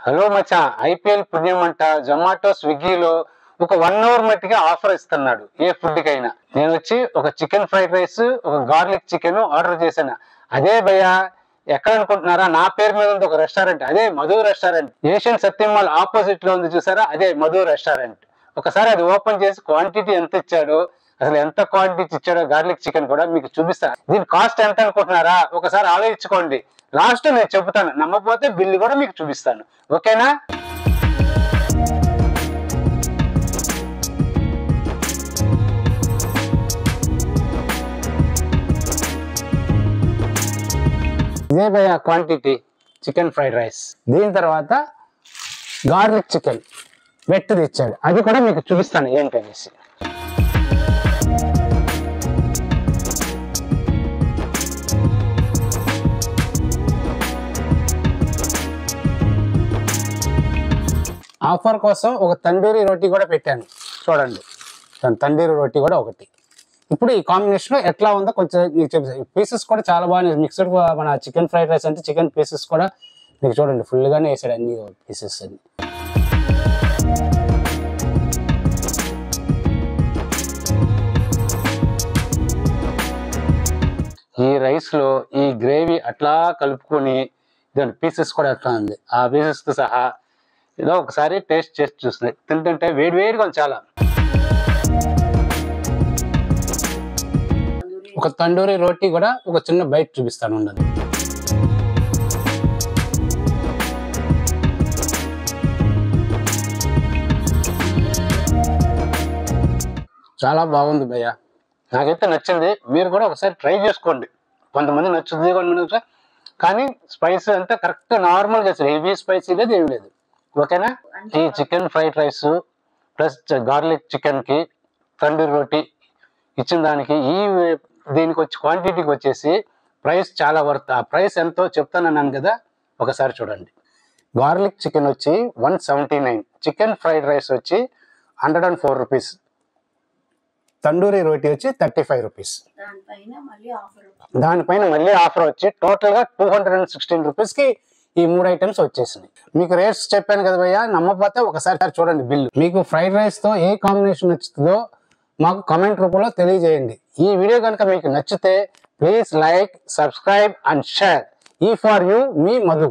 Hello మచ్చా, IPL పుణ్యం అంట జొమాటో స్విగ్గీలో ఒక 1 అవర్ మట్టిగా ఆఫర్ ఇస్తున్నాడు ఏ ఫుడ్ కైనా. నేను వచ్చి ఒక చికెన్ ఫ్రైడ్ రైస్, ఒక గార్లిక్ చికెన్ ఆర్డర్ చేశాను. అదే భయ్య, ఎక్కడ అనుకుంటున్నారా, నా పేరు మీద ఉంది ఒక రెస్టారెంట్, అదే మధు రెస్టారెంట్. ఏషియన్ సత్యం మాల్ ఆపోజిట్ లో ఉంది చూసారా, అదే మధు రెస్టారెంట్. ఒకసారి అది ఓపెన్ చేసి క్వాంటిటీ ఎంత ఇచ్చాడో, అసలు ఎంత క్వాంటిటీ ఇచ్చాడో గార్లిక్ చికెన్ కూడా మీకు చూపిస్తాను. దీని కాస్ట్ ఎంత అనుకుంటున్నారా, ఒకసారి ఆలోచించుకోండి. లాస్ట్ నేను చెబుతాను, నమ్మకపోతే బిల్లు కూడా మీకు చూపిస్తాను. ఓకేనా? ఇదే భయ్య క్వాంటిటీ చికెన్ ఫ్రైడ్ రైస్. దీని తర్వాత గార్లిక్ చికెన్ వెట్టిది ఇచ్చాడు, అది కూడా మీకు చూపిస్తాను ఏంటనేసి. ఆఫర్ కోసం ఒక తందూరి రోటీ కూడా పెట్టాను, చూడండి. తందూరి రోటీ కూడా ఒకటి. ఇప్పుడు ఈ కాంబినేషన్ ఎట్లా ఉందో కొంచెం మీకు చెప్తాను. పీసెస్ కూడా చాలా బాగా మిక్స్డ్. మన చికెన్ ఫ్రైడ్ రైస్ అంటే చికెన్ పీసెస్ కూడా మీకు చూడండి ఫుల్గానే వేసాడు, అన్ని పీసెస్ అన్ని. ఈ రైస్ లో ఈ గ్రేవీ అట్లా కలుపుకొని దాని పీసెస్ కూడా అట్లా ఉంది, ఆ పీసెస్ తో సహా ఏదో ఒకసారి టేస్ట్ చేసి చూస్తున్నాయి. తింటుంటే వేడి వేడిగా చాలా. ఒక తండూరి రోటీ కూడా ఒక చిన్న బైట్ చూపిస్తాను ఉండదు. చాలా బాగుంది భయ్య, నాకైతే నచ్చింది. మీరు కూడా ఒకసారి ట్రై చేసుకోండి. కొంతమంది నచ్చుతుంది, కొంతమంది కానీ స్పైస్ అంతా కరెక్ట్ నార్మల్గా వేసారు, హెవీ స్పైసీ లేదు ఏమి లేదు. ఓకేనా? ఈ chicken fried rice plus garlic chicken కి తందూరి రోటీ ఇచ్చిన దానికి దీనికి వచ్చి క్వాంటిటీకి వచ్చేసి ప్రైస్ చాలా వర్త్. ఆ ప్రైస్ ఎంతో చెప్తానన్నాను కదా, ఒకసారి చూడండి. గార్లిక్ చికెన్ వచ్చి 179, చికెన్ ఫ్రైడ్ రైస్ వచ్చి 104 రూపీస్, తందూరి రోటీ వచ్చి 35 రూపీస్. దానిపైన మళ్ళీ ఆఫర్ వచ్చి టోటల్ గా 216 రూపీస్ కి ఈ 3 ఐటమ్స్ వచ్చేసినాయి. మీకు రేట్స్ చెప్పాను కదా భయ్య, నమ్మకపోతే ఒకసారి చూడండి బిల్లు. మీకు ఫ్రైడ్ రైస్ తో ఏ కాంబినేషన్ నచ్చుతుందో మాకు కామెంట్ రూపంలో తెలియజేయండి. ఈ వీడియో కనుక మీకు నచ్చితే please like, subscribe and share. ఈ ఫర్ యూ, మీ మధు.